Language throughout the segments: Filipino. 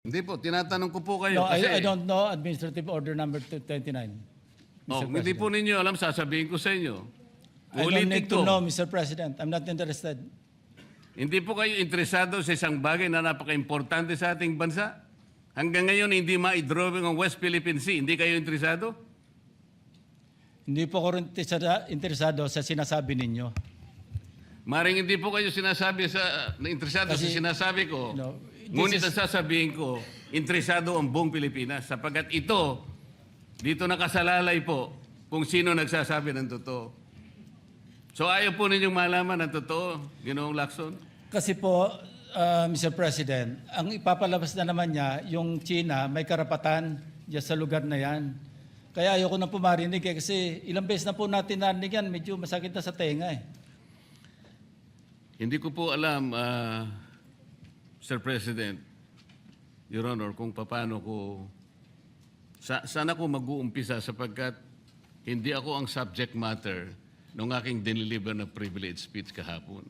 Hindi po, tinatanong ko po kayo No, kasi... I don't know Administrative Order number 229. Oh, hindi po ninyo alam, sasabihin ko sa inyo. I don't Ulitin need to ko. know, Mr. President. I'm not interested. Hindi po kayo interesado sa isang bagay na napaka-importante sa ating bansa? Hanggang ngayon, hindi ma-drawing ang West Philippine Sea. Hindi kayo interesado? Hindi po ako rin interesado sa sinasabi ninyo. Maring hindi po kayo sinasabi interesado sa Kasi, sinasabi ko. no, Ngunit ang sasabihin ko, interesado ang buong Pilipinas. Sapagkat ito, dito nakasalalay po kung sino nagsasabi ng totoo. So ayaw po ninyong malaman ang totoo, Ginoong Lacson? Kasi po, Mr. President, ang ipapalabas na naman niya, yung China, may karapatan dyan sa lugar na yan. Kaya ayoko na po marinig kasi ilang beses na po natin narinig yan, medyo masakit na sa tenga eh. Hindi ko po alam, Mr. President, Your Honor, kung paano ko... Sana ko mag-uumpisa sapagkat hindi ako ang subject matter ng aking diniliver na privilege speech kahapon.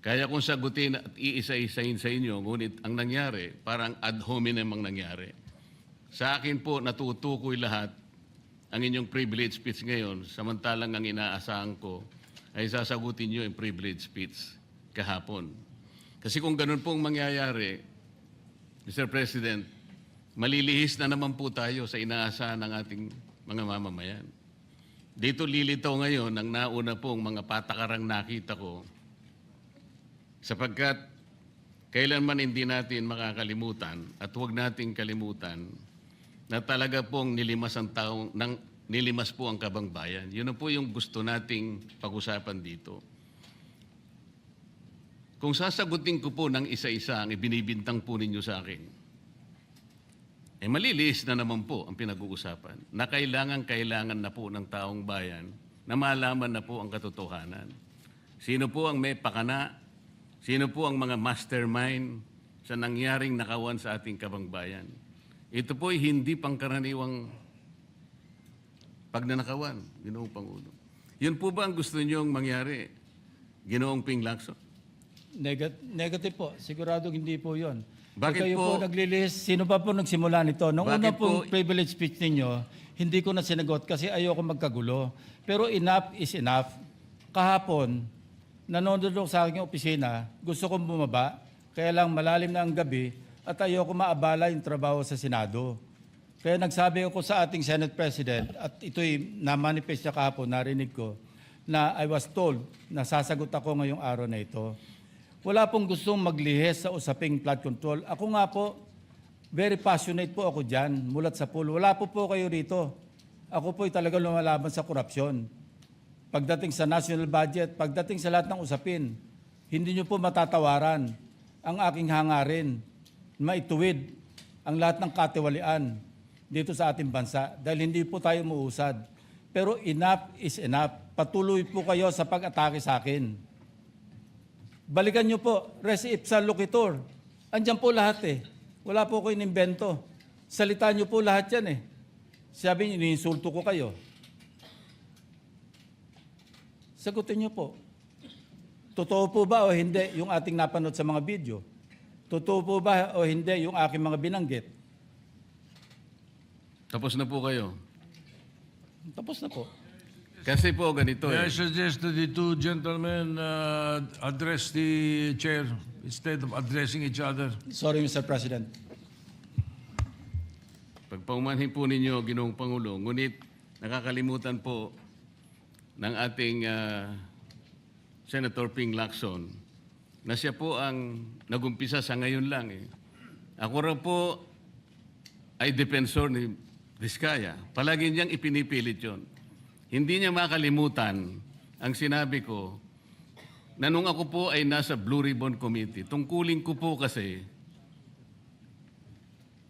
Kaya kong sagutin at iisa-isahin sa inyo, ngunit ang nangyari, parang ad hominem ang nangyari. Sa akin po, natutukoy lahat ang inyong privilege speech ngayon, samantalang ang inaasahan ko ay sasagutin nyo yung privilege speech kahapon. Kasi kung ganun pong mangyayari, Mr. President, malilihis na naman po tayo sa inaasahan ng ating mga mamamayan. Dito lilitaw ngayon ang nauna pong mga patakarang nakita ko sapagkat kailanman hindi natin makakalimutan at huwag nating kalimutan na talaga pong nilimas po ang kabangbayan. Yun na po yung gusto nating pag-usapan dito. Kung sasagutin ko po ng isa-isa ang ibinibintang po ninyo sa akin, maliliis na naman po ang pinag-uusapan na kailangan na po ng taong bayan na malaman na po ang katotohanan. Sino po ang may pakana? Sino po ang mga mastermind sa nangyaring nakawan sa ating kabangbayan? Ito po ay hindi pangkaraniwang pagnanakawan, Ginoong Pangulo. Yun po ba ang gusto niyong mangyari, Ginoong Ping Lacson? Negative po. Siguradong hindi po yun. Bakit kayo po? po naglilis, sino pa po nagsimula nito? Nung una pong privilege speech ninyo, hindi ko na sinagot kasi ayoko magkagulo. Pero enough is enough. Kahapon, nanonood ako sa aking opisina, gusto kong bumaba, kaya lang malalim na ang gabi at ayoko maabala yung trabaho sa Senado. Kaya nagsabi ako sa ating Senate President at ito'y na-manifest niya kahapon, narinig ko, na I was told na sasagot ako ngayong araw na ito. Wala pong gustong maglihis sa usaping flood control. Ako nga po, very passionate po ako dyan, mulat sa pool. Wala po kayo rito. Ako po'y talagang lumalaban sa korupsyon. Pagdating sa national budget, pagdating sa lahat ng usapin, hindi nyo po matatawaran ang aking hangarin, maituwid ang lahat ng katiwalian dito sa ating bansa dahil hindi po tayo muusad. Pero enough is enough. Patuloy po kayo sa pag-atake sa akin. Balikan nyo po, res ipsa loquitur. Andyan po lahat eh. Wala po ko inimbento. Salita nyo po lahat yan eh. Sabi nyo, iniinsulto ko kayo. Sagutin nyo po. Totoo po ba o hindi yung ating napanood sa mga video? Totoo po ba o hindi yung aking mga binanggit? Tapos na po kayo. Tapos na po. Kasi po ganito May I suggest that the two gentlemen address the chair instead of addressing each other. Sorry, Mr. President. Pagpaumanhin po ninyo, Ginoong Pangulo, ngunit nakakalimutan po ng ating Senator Ping Lacson na siya po ang nagumpisa sa ngayon lang. Ako raw po ay defensor ni Vizcaya. Palagi niyang ipinipilit yun. Hindi niya makalimutan ang sinabi ko na nung ako po ay nasa Blue Ribbon Committee, tungkulin ko po kasi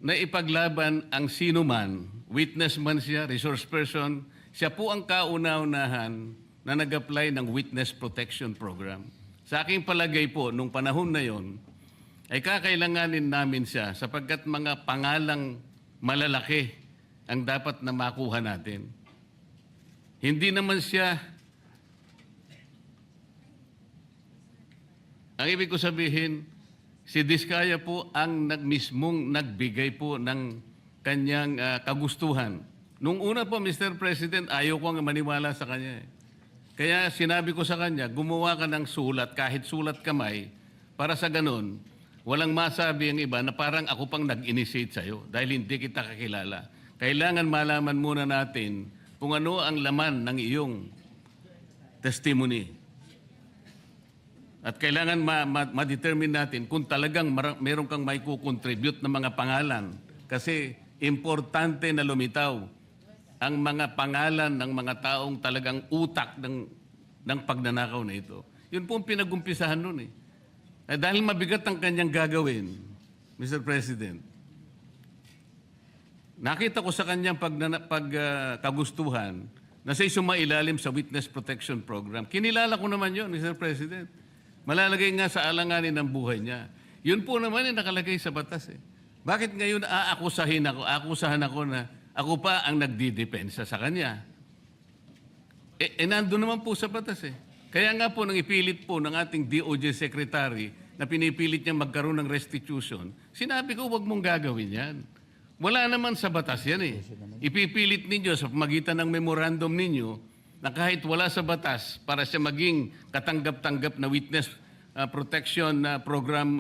na ipaglaban ang sino man, witness man siya, resource person, siya po ang kauna-unahan na nag-apply ng Witness Protection Program. Sa aking palagay po, nung panahon na yon, ay kakailanganin namin siya sapagkat mga pangalang malalaki ang dapat na makuha natin. Hindi naman siya, ang ibig ko sabihin, si Diskaya po ang mismong nagbigay po ng kanyang kagustuhan. Nung una po, Mr. President, ayaw ko nga maniwala sa kanya. Kaya sinabi ko sa kanya, gumawa ka ng sulat, kahit sulat kamay, para sa ganun, walang masabi ang iba na parang ako pang nag-initiate sa'yo dahil hindi kita kakilala. Kailangan malaman muna natin kung ano ang laman ng iyong testimony. At kailangan ma-determine natin kung talagang meron kang may kukontribute na mga pangalan. Kasi importante na lumitaw ang mga pangalan ng mga taong talagang utak ng pagnanakaw na ito. Yun po ang pinag-umpisahan nun eh. Dahil mabigat ang kanyang gagawin, Mr. President, nakita ko sa kanyang kagustuhan na siya sumailalim sa Witness Protection Program. Kinilala ko naman yun, Mr. President. Malalagay nga sa alanganin ng buhay niya. Yun po naman yung nakalagay sa batas eh. Bakit ngayon akusahan ako na ako pa ang nagdidepensa sa kanya? Nandun naman po sa batas eh. Kaya nga po nang ipilit po ng ating DOJ Secretary na pinipilit niya magkaroon ng restitution, sinabi ko huwag mong gagawin yan. Wala naman sa batas yan eh. Ipipilit ninyo sa pamagitan ng memorandum ninyo na kahit wala sa batas para siya maging katanggap-tanggap na witness protection program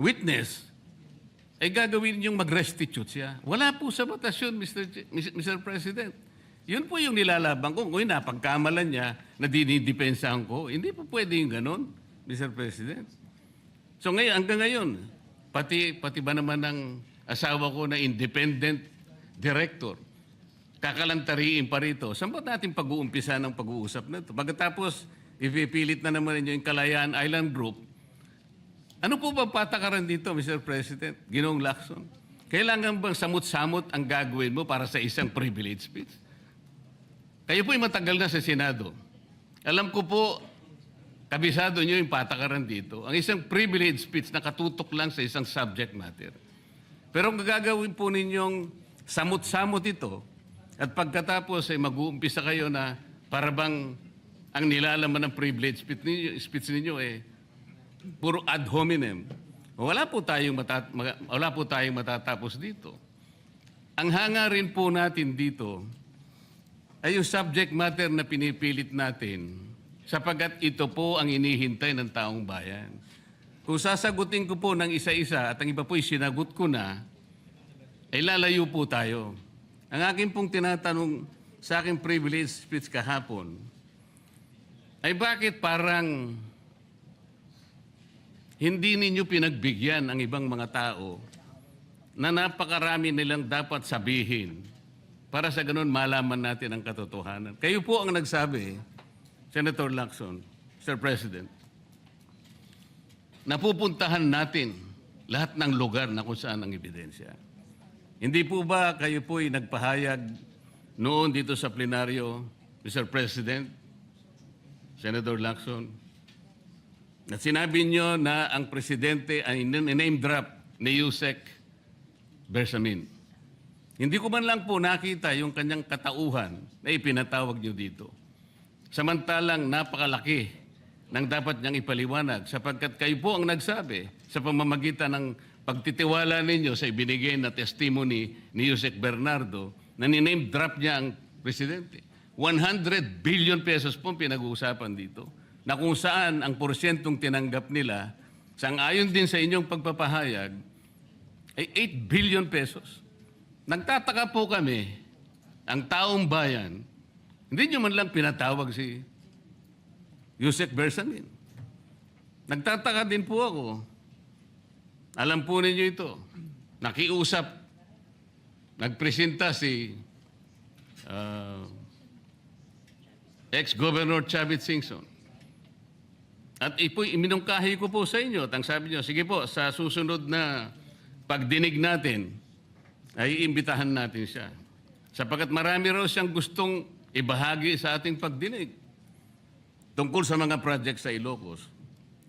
witness, ay gagawin ninyong mag-restitute siya. Wala po sa batas yun, Mr. President. Yun po yung nilalaban ko. Kung napagkamalan niya na dinidepensahan ko, hindi po pwede yung ganon, Mr. President. So ngayon, hanggang ngayon, pati ba naman ng asawa ko na independent director, kakalantariin pa rito. Saan ba natin pag-uumpisa ng pag-uusap na ito? Pagkatapos, ipipilit na naman ninyo yung Kalayaan Island Group. Ano po ba patakaran dito, Mr. President? Ginoong Lacson? Kailangan bang samot-samot ang gagawin mo para sa isang privilege speech? Kayo po'y matagal na sa Senado. Alam ko po, kabisado nyo yung patakaran dito. Ang isang privilege speech na katutok lang sa isang subject matter. Pero kung gagawin po ninyong samot-samot ito, at pagkatapos ay mag-uumpisa kayo na para bang ang nilalaman ng privilege speech ninyo puro ad hominem. Wala po tayong matatapos dito. Ang hangarin po natin dito ay yung subject matter na pinipilit natin sapagkat ito po ang inihintay ng taong bayan. Kung sasagutin ko po ng isa-isa at ang iba po'y sinagot ko na, ay lalayo po tayo. Ang akin pong tinatanong sa aking privilege speech kahapon ay bakit parang hindi ninyo pinagbigyan ang ibang mga tao na napakarami nilang dapat sabihin para sa ganun malaman natin ang katotohanan. Kayo po ang nagsabi, Senator Lacson, Mr. President, napupuntahan natin lahat ng lugar na kung saan ang ebidensya. Hindi po ba kayo po'y nagpahayag noon dito sa plenaryo, Mr. President, Senator Lacson, at sinabi nyo na ang presidente ay name drop ni Yusek Bersamin. Hindi ko man lang po nakita yung kanyang katauhan na ipinatawag nyo dito. Samantalang napakalaki ng dapat niyang ipaliwanag sapagkat kayo po ang nagsabi sa pamamagitan ng pagtitiwala ninyo sa ibinigay na testimony ni Yusek Bernardo na niname drop niya ang presidente. 100 billion pesos po pinag-uusapan dito na kung saan ang porsyentong tinanggap nila, sang-ayon din sa inyong pagpapahayag, ay 8 billion pesos. Nagtataka po kami, ang taong bayan, hindi nyo man lang pinatawag si Yusek Bersamin. Nagtataka din po ako. Alam po ninyo ito. Nakiusap, nagpresenta si ex-Governor Chavit Singson. At iminungkahi ko po sa inyo at ang sabi nyo, sige po, sa susunod na pagdinig natin, ay iimbitahan natin siya. Sapagkat marami raw siyang gustong ibahagi sa ating pagdinig tungkol sa mga project sa Ilocos.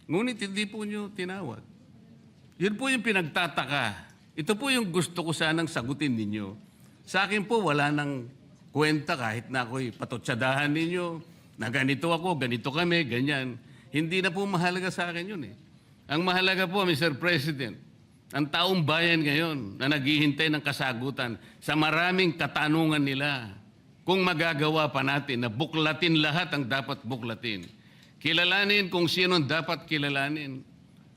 Ngunit hindi po nyo tinawag. Yun po yung pinagtataka. Ito po yung gusto ko sanang sagutin ninyo. Sa akin po, wala nang kwenta kahit na ako'y patutsadahan ninyo, na ganito ako, ganito kami, ganyan. Hindi na po mahalaga sa akin yun eh. Ang mahalaga po, Mr. President, ang taong bayan ngayon na naghihintay ng kasagutan sa maraming katanungan nila, kung magagawa pa natin na buklatin lahat ang dapat buklatin. Kilalanin kung sino ang dapat kilalanin.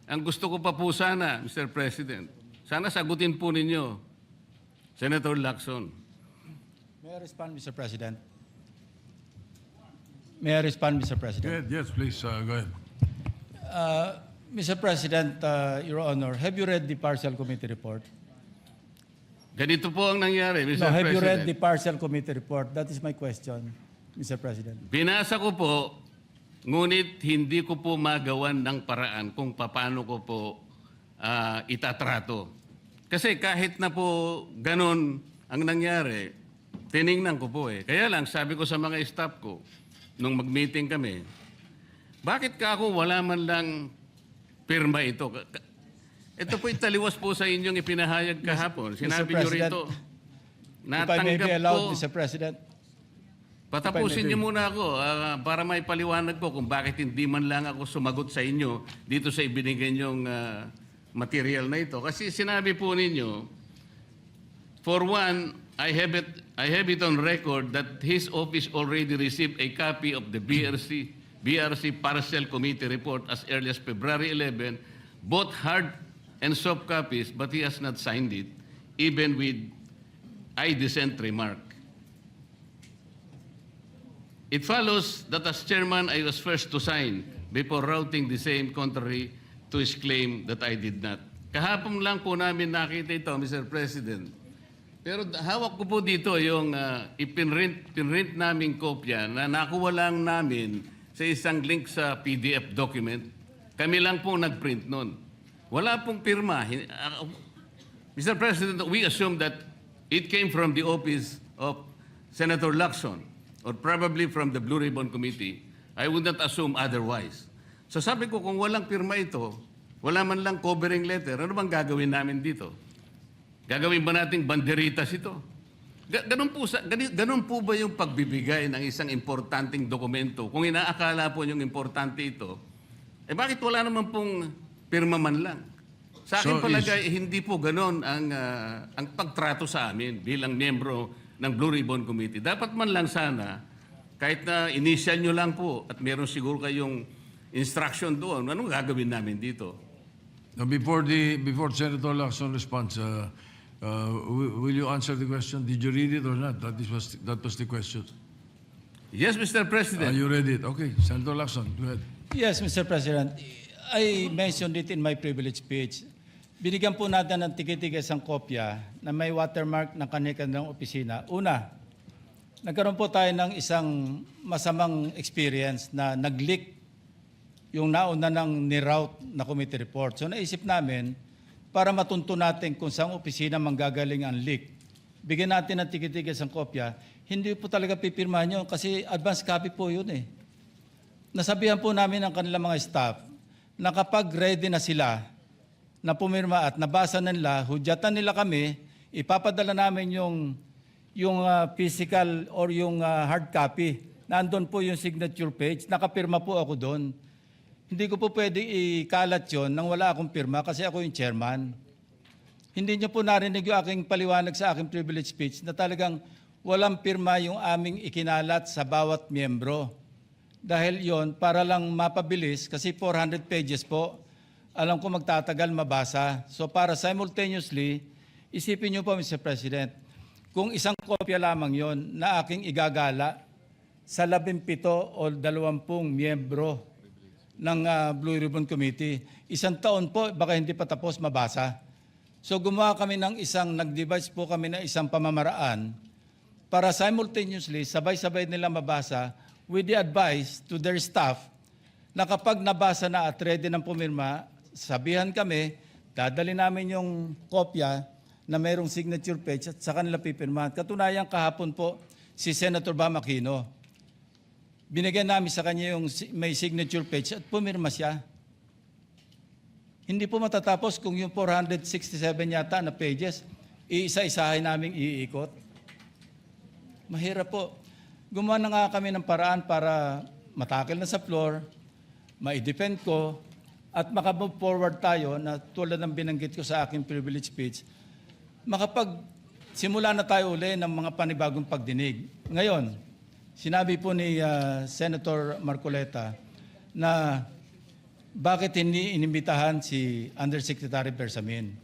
Ang gusto ko pa po sana, Mr. President, sana sagutin po ninyo, Senator Lacson. May I respond, Mr. President? May I respond, Mr. President? Yes, please, go ahead. Mr. President, Your Honor, have you read the partial committee report? Ganito po ang nangyari, Mr. No, have you read President. the partial committee report? That is my question, Mr. President. Binasa ko po, ngunit hindi ko po magawan ng paraan kung paano ko po itatrato. Kasi kahit na po ganun ang nangyari, tiningnan ko po eh. Kaya lang, sabi ko sa mga staff ko, nung mag-meeting kami, bakit ka ako wala man lang pirma ito? Ito po italiwas po sa inyong ipinahayag kahapon. Sinabi niyo President, rito, If I may be natanggap allowed, ko. Mr. President. Patapusin niyo muna ako para may paliwanag ko kung bakit hindi man lang ako sumagot sa inyo dito sa ibinigay niyong material na ito. Kasi sinabi po ninyo, for one, I have it on record that his office already received a copy of the BRC Partial Committee report as early as February 11, both hard and soft copies, but he has not signed it, even with I dissent remark. It follows that as chairman, I was first to sign before routing the same contrary to his claim that I did not. Kahapon lang po namin nakita ito, Mr. President. Pero hawak ko po dito yung ipinrint naming kopya na nakuha lang namin sa isang link sa PDF document. Kami lang po nagprint nun. Wala pong pirma. Mr. President, we assume that it came from the office of Senator Lacson or probably from the Blue Ribbon Committee. I would not assume otherwise. So sabi ko, kung walang pirma ito, wala man lang covering letter, ano bang gagawin namin dito? Gagawin ba nating banderitas ito? Ganun po ba yung pagbibigay ng isang importanteng dokumento? Kung inaakala po yung importante ito, bakit wala naman pong pirma man lang? Sa akin palagay, hindi po ganun ang pagtrato sa amin bilang miyembro ng Blue Ribbon Committee. Dapat man lang sana, kahit na initial nyo lang po at meron siguro kayong instruction doon, anong gagawin namin dito? Now, before Senator Lacson responds, will you answer the question? Did you read it or not? That was the question. Yes, Mr. President. You read it. Okay, Senator Lacson, go ahead. Yes, Mr. President. I mentioned it in my privilege speech. Binigyan po natin ng tikitigis ang kopya na may watermark ng kanilang opisina. Una, nagkaroon po tayo ng isang masamang experience na nag-leak yung nauna ng niroute na committee report. So naisip namin, para matunto natin kung saan opisina manggagaling ang leak, bigyan natin ng tikitigis ang kopya. Hindi po talaga pipirmahan yun kasi advance copy po yun eh. Nasabihan po namin ang kanilang mga staff na kapag ready na sila na pumirma at nabasa na nila, hudyatan nila kami, ipapadala namin yung physical or yung hard copy. Nandun po yung signature page, nakapirma po ako doon. Hindi ko po pwede ikalat yon nang wala akong pirma kasi ako yung chairman. Hindi niyo po narinig yung aking paliwanag sa aking privilege speech na talagang walang pirma yung aming ikinalat sa bawat miyembro. Dahil yon para lang mapabilis kasi 400 pages po. Alam ko magtatagal mabasa. So para simultaneously, isipin niyo po Mr. President, kung isang kopya lamang yon na aking igagala sa 17 o 20 miyembro ng Blue Ribbon Committee, isang taon po, baka hindi pa tapos mabasa. So gumawa kami ng nag-devise po kami ng isang pamamaraan para simultaneously, sabay-sabay nila mabasa with the advice to their staff na kapag nabasa na at ready ng pumirma, sabihan kami, dadali namin yung kopya na mayroong signature page at sa kanila pipirmahan. Katunayan kahapon po si Senator Bam Aquino. Binigyan namin sa kanya yung may signature page at pumirma siya. Hindi po matatapos kung yung 467 yata na pages, iisa-isahin namin iikot. Mahirap po. Gumawa na nga kami ng paraan para matakil na sa floor, ma-defend ko, at makamove forward tayo na tulad ng binanggit ko sa aking privilege speech, simula na tayo uli ng mga panibagong pagdinig. Ngayon, sinabi po ni Senator Marcoleta na bakit hindi inimbitahan si Undersecretary Bersamin.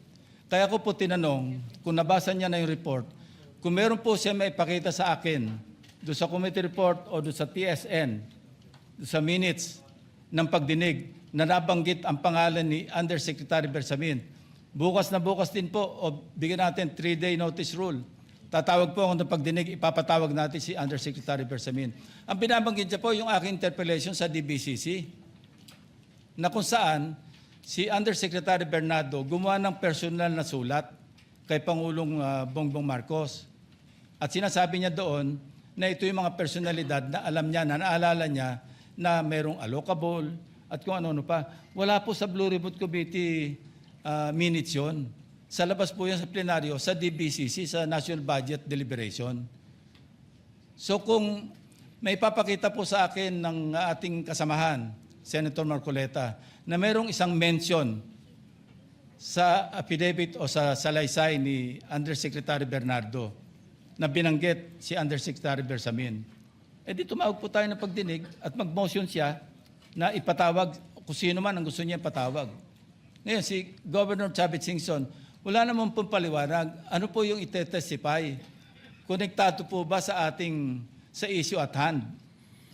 Kaya ko po tinanong, kung nabasa niya na yung report, kung meron po siya maipakita sa akin doon sa committee report o doon sa TSN, doon sa minutes ng pagdinig na nabanggit ang pangalan ni Undersecretary Bersamin. Bukas na bukas din po, o bigyan natin 3-day notice rule. Tatawag po ako ng pagdinig, ipapatawag natin si Undersecretary Bersamin. Ang binabanggit niya po yung aking interpellation sa DBCC, na kung saan si Undersecretary Bernardo gumawa ng personal na sulat kay Pangulong Bongbong Marcos. At sinasabi niya doon na ito yung mga personalidad na alam niya, na naalala niya na merong allocable at kung ano-ano pa. Wala po sa Blue Ribbon Committee minutes yun. Sa labas po yan sa plenaryo, sa DBCC, sa National Budget Deliberation. So kung may papakita po sa akin ng ating kasamahan, Senator Marcoleta, na merong isang mention sa affidavit o sa salaysay ni Undersecretary Bernardo na binanggit si Undersecretary Bersamin, di tumawag po tayo ng pagdinig at mag-motion siya na ipatawag kung sino man ang gusto niya ipatawag. Ngayon, si Governor Chavit Singson, wala naman pong paliwanag. Ano po yung itetestify? Konektado po ba sa issue at hand,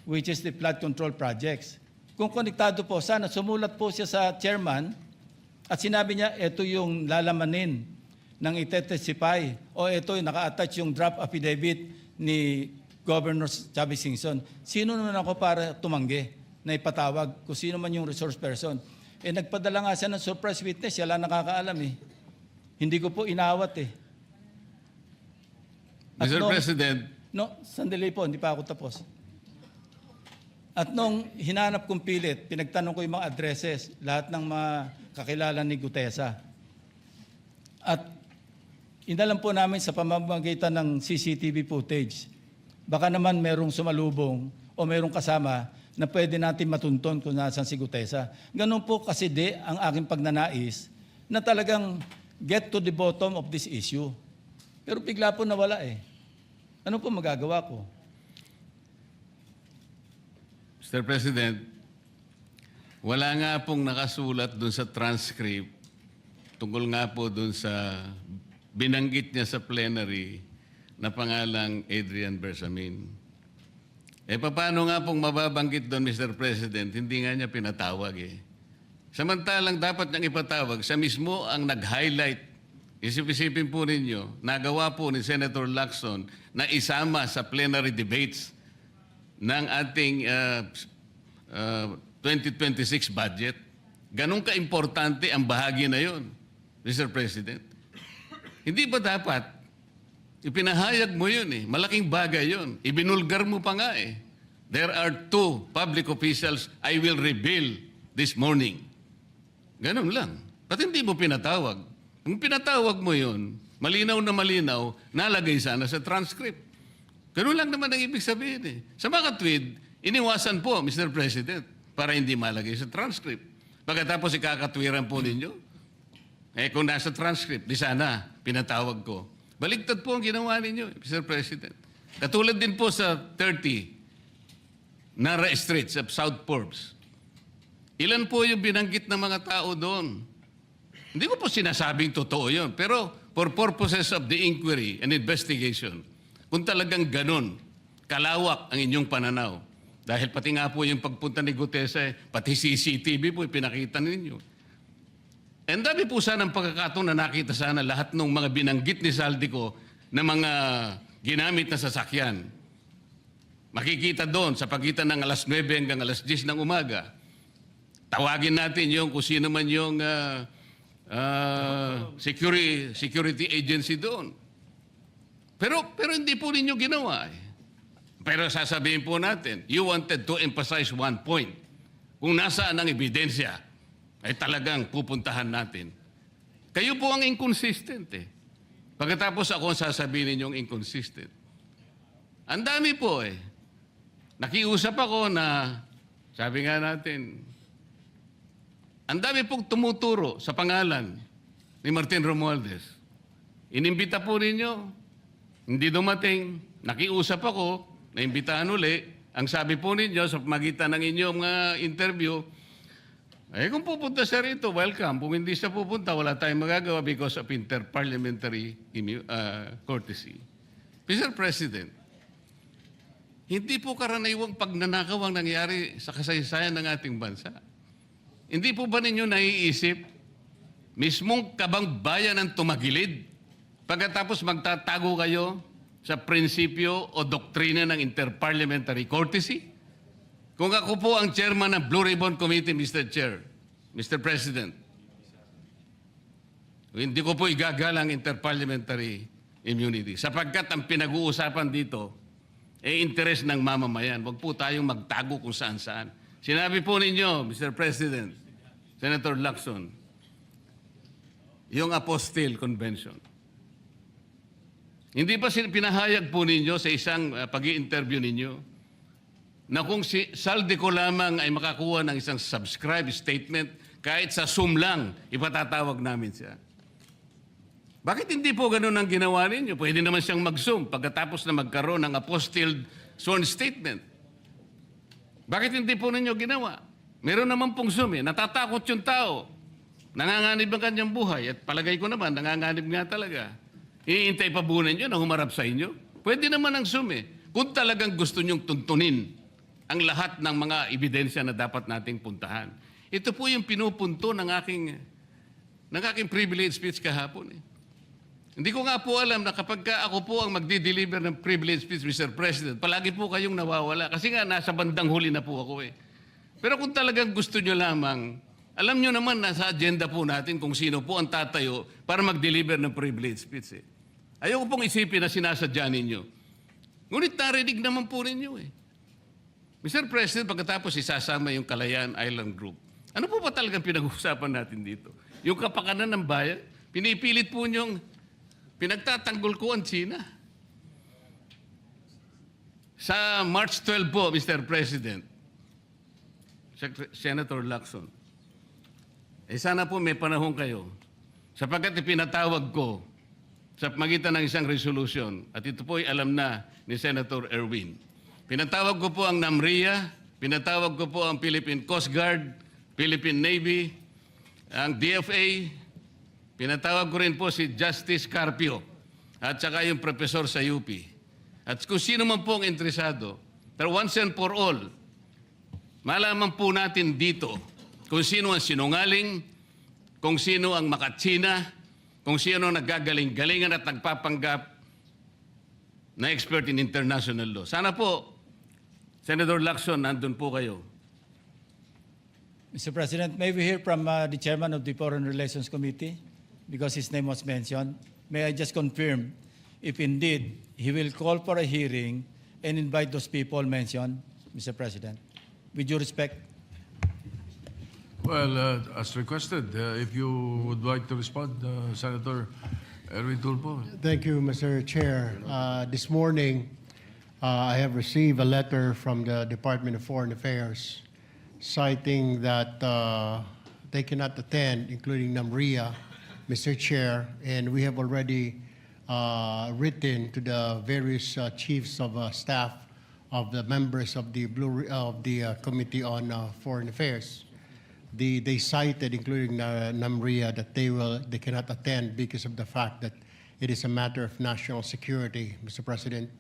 which is the flood control projects? Kung konektado po, sana sumulat po siya sa chairman at sinabi niya, ito yung lalamanin ng itetestify o ito yung naka-attach yung draft affidavit ni Governor Chavit Singson. Sino naman ako para tumanggi na ipatawag kung sino man yung resource person? Nagpadala nga siya ng surprise witness, siya lang nakakaalam eh. Hindi ko po inawat eh. At Mr. President, sandali po, hindi pa ako tapos. At nung hinanap kong pilit, pinagtanong ko yung mga addresses, lahat ng mga kakilala ni Gutesa. At inalam po namin sa pamamagitan ng CCTV footage, baka naman merong sumalubong o merong kasama na pwede natin matunton kung nasan si Gutesa. Ganun po kasi ang aking pagnanais na talagang get to the bottom of this issue. Pero bigla po nawala eh. Ano po magagawa ko? Mr. President, wala nga pong nakasulat dun sa transcript tungkol nga po dun sa binanggit niya sa plenary na pangalang Adrian Bersamin. Paano nga pong mababanggit doon, Mr. President? Hindi nga niya pinatawag eh. Samantalang dapat niyang ipatawag, siya mismo ang nag-highlight. Isip-isipin po ninyo, nagawa po ni Senator Lacson na isama sa plenary debates ng ating 2026 budget. Ganun ka-importante ang bahagi na yon, Mr. President. Hindi ba dapat ipinahayag mo yun eh. Malaking bagay yun. Ibinulgar mo pa nga eh. There are 2 public officials I will reveal this morning. Ganun lang. Ba't hindi mo pinatawag? Kung pinatawag mo yun, malinaw na malinaw, nalagay sana sa transcript. Ganun lang naman ang ibig sabihin eh. Sa mga tweet, iniwasan po, Mr. President, para hindi malagay sa transcript. Pagkatapos ikakatwiran po ninyo, kung nasa transcript, di sana pinatawag ko. Baligtad po ang ginawa ninyo, Mr. President. Katulad din po sa 30 Nara Street sa South Forbes. Ilan po yung binanggit ng mga tao doon? Hindi ko po sinasabing totoo yun. Pero for purposes of the inquiry and investigation, kung talagang ganun, kalawak ang inyong pananaw. Dahil pati nga po yung pagpunta ni Gutesa, pati CCTV po pinakita ninyo. And dami po sana ang pagkakataon na nakita sana lahat ng mga binanggit ni Saldico na mga ginamit na sasakyan. Makikita doon sa pagitan ng alas 9 hanggang alas 10 ng umaga. Tawagin natin yung kung sino man yung security agency doon. Pero hindi po ninyo ginawa eh. Pero sasabihin po natin, you wanted to emphasize one point. Kung nasaan ang ebidensya, ay talagang pupuntahan natin. Kayo po ang inconsistent eh. Pagkatapos ako ang sasabihin ninyong inconsistent. Ang dami po eh. Nakiusap ako na, sabi nga natin, ang dami pong tumuturo sa pangalan ni Martin Romualdez. Inimbita po ninyo, hindi dumating, nakiusap ako, naimbitahan uli. Ang sabi po ninyo sa magitan ng inyong interview, kung pupunta siya rito, welcome. Kung hindi siya pupunta, wala tayong magagawa because of interparliamentary courtesy. Mr. President, hindi po karaniwang pagnanakaw ang nangyari sa kasaysayan ng ating bansa. Hindi po ba ninyo naiisip, mismong kabang bayan ang tumagilid, pagkatapos magtatago kayo sa prinsipyo o doktrina ng interparliamentary courtesy? Kung ako po ang chairman ng Blue Ribbon Committee, Mr. Chair, Mr. President, hindi ko po igagalang interparliamentary immunity sapagkat ang pinag-uusapan dito ay interes ng mamamayan. Huwag po tayong magtago kung saan-saan. Sinabi po ninyo, Mr. President, Senator Lacson, yung Apostille Convention. Hindi ba pinahayag po ninyo sa isang pag-i-interview ninyo na kung si Saldi ko lamang ay makakuha ng isang subscribe statement, kahit sa Zoom lang, ipatatawag namin siya. Bakit hindi po ganun ang ginawa ninyo? Pwede naman siyang mag-Zoom pagkatapos na magkaroon ng apostilled sworn statement. Bakit hindi po ninyo ginawa? Meron naman pong Zoom eh. Natatakot yung tao. Nanganganib ang kanyang buhay. At palagay ko naman, nanganganib nga talaga. Iintay pa po ninyo na humarap sa inyo? Pwede naman ang Zoom eh. Kung talagang gusto nyong tuntunin ang lahat ng mga ebidensya na dapat nating puntahan. Ito po yung pinupunto ng aking privilege speech kahapon eh. Hindi ko nga po alam na kapag ako po ang magdi-deliver ng privilege speech, Mr. President, palagi po kayong nawawala. Kasi nga, nasa bandang huli na po ako eh. Pero kung talagang gusto nyo lamang, alam nyo naman, nasa agenda po natin kung sino po ang tatayo para mag-deliver ng privilege speech eh. Ayoko pong isipin na sinasadya ninyo. Ngunit narinig naman po ninyo eh. Mr. President, pagkatapos isasama yung Kalayaan Island Group, ano po ba talagang pinag-uusapan natin dito? Yung kapakanan ng bayan, pinipilit po nyong pinagtatanggol ko ang China. Sa March 12 po, Mr. President, Senator Lacson, sana po may panahon kayo sapagkat ipinatawag ko sa magitan ng isang resolution at ito po ay alam na ni Senator Erwin. Pinatawag ko po ang NAMRIA, pinatawag ko po ang Philippine Coast Guard, Philippine Navy, ang DFA, pinatawag ko rin po si Justice Carpio at saka yung professor sa UP. At kung sino man po ang interesado, pero once and for all, malaman po natin dito kung sino ang sinungaling, kung sino ang makatsina, kung sino ang naggagaling-galingan at nagpapanggap na expert in international law. Sana po, Senator Lacson, nandun po kayo. Mr. President, may we hear from the chairman of the Foreign Relations Committee? Because his name was mentioned. May I just confirm if indeed he will call for a hearing and invite those people mentioned, Mr. President? With due respect. Well, as requested, if you would like to respond, Senator Erwin Tulfo. Thank you, Mr. Chair. This morning, I have received a letter from the Department of Foreign Affairs citing that they cannot attend, including NAMRIA, Mr. Chair, and we have already written to the various chiefs of staff of the members of the Committee on Foreign Affairs. They cited, including NAMRIA, that they cannot attend because of the fact that it is a matter of national security, Mr. President.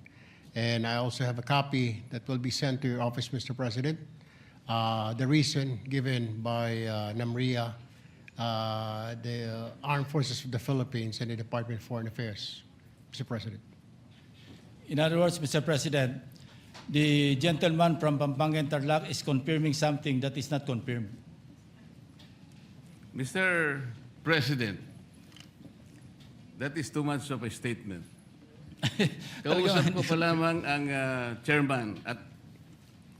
And I also have a copy that will be sent to your office, Mr. President. The reason given by NAMRIA, the Armed Forces of the Philippines, and the Department of Foreign Affairs, Mr. President. In other words, Mr. President, the gentleman from Pampanga and Tarlac is confirming something that is not confirmed. Mr. President, that is too much of a statement. Kausap ko pa lamang ang chairman at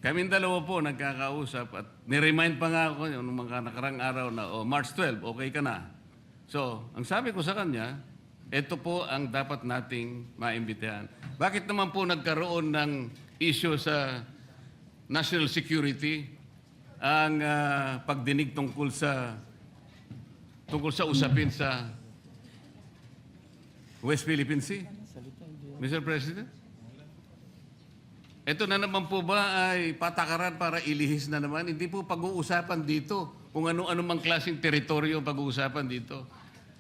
kaming dalawa po nagkakausap at niremind pa nga ako yung mga nakarang araw na March 12, okay ka na. So, ang sabi ko sa kanya, ito po ang dapat nating maimbitahan. Bakit naman po nagkaroon ng issue sa national security ang pagdinig tungkol sa usapin sa West Philippine Sea? Mr. President? Ito na naman po ba ay patakaran para ilihis na naman? Hindi po pag-uusapan dito kung ano-ano mang klaseng teritoryo ang pag-uusapan dito.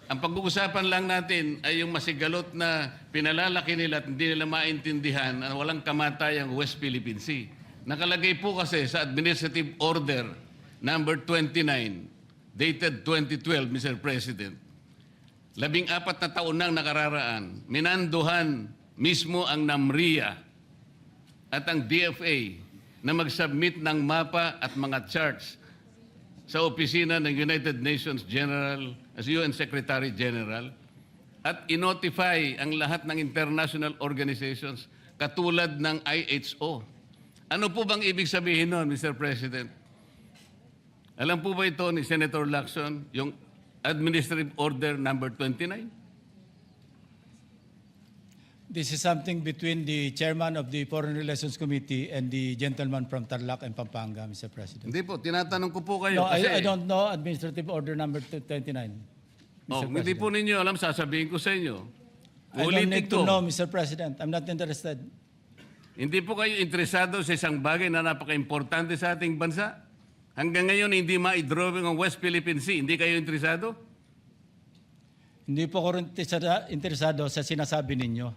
Ang pag-uusapan lang natin ay yung masigalot na pinalalaki nila at hindi nila maintindihan na walang kamatayang West Philippine Sea. Nakalagay po kasi sa Administrative Order number 29, dated 2012, Mr. President. 14 na taon nang nakararaan, minanduhan mismo ang NAMRIA at ang DFA na mag-submit ng mapa at mga charts sa opisina ng United Nations General as UN Secretary General at inotify ang lahat ng international organizations katulad ng IHO. Ano po bang ibig sabihin nun, Mr. President? Alam po ba ito ni Senator Lacson, yung Administrative Order number 29? This is something between the chairman of the Foreign Relations Committee and the gentleman from Tarlac and Pampanga, Mr. President. Hindi po, tinatanong ko po kayo No, kasi... I don't know Administrative Order number 29. Oh, hindi po ninyo alam, sasabihin ko sa inyo. I don't Ulitin need to ko. know, Mr. President. I'm not interested. Hindi po kayo interesado sa isang bagay na napaka-importante sa ating bansa? Hanggang ngayon, hindi ma-drawing ang West Philippine Sea. Hindi kayo interesado? Hindi po ako rin interesado sa sinasabi ninyo.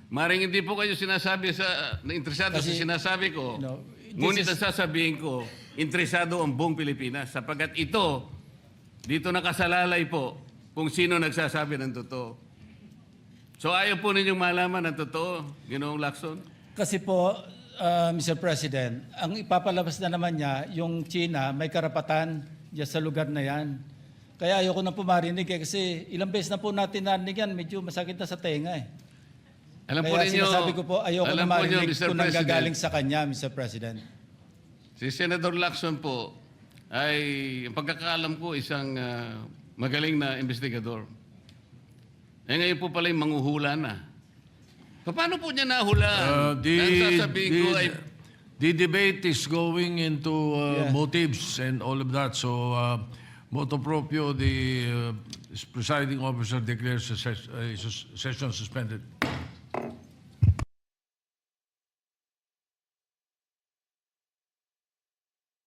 Maring hindi po kayo interesado sa Kasi, sinasabi ko. no, this Ngunit is- ang sasabihin ko, interesado ang buong Pilipinas. Sapagkat ito, dito nakasalalay po kung sino nagsasabi ng totoo. So ayaw po ninyong malaman ng totoo, Ginoong Lacson? Kasi po, Mr. President, ang ipapalabas na naman niya, yung China may karapatan dyan sa lugar na yan. Kaya ayoko na po marinig kasi ilang beses na po natin narinig yan, medyo masakit na sa tenga eh. Alam po Kaya ninyo, sinasabi ko po, ayoko alam na po ninyo, marinig Mr. kung President, nanggagaling sa kanya, Mr. President. si Senator Lacson po ay, ang pagkakaalam ko, isang magaling na investigador. Eh ngayon po pala yung manghuhula na. Paano po niya nahulaan? Ang sasabihin ko ay... The debate is going into Yeah. motives and all of that. So, motu proprio, the presiding officer declares the session suspended.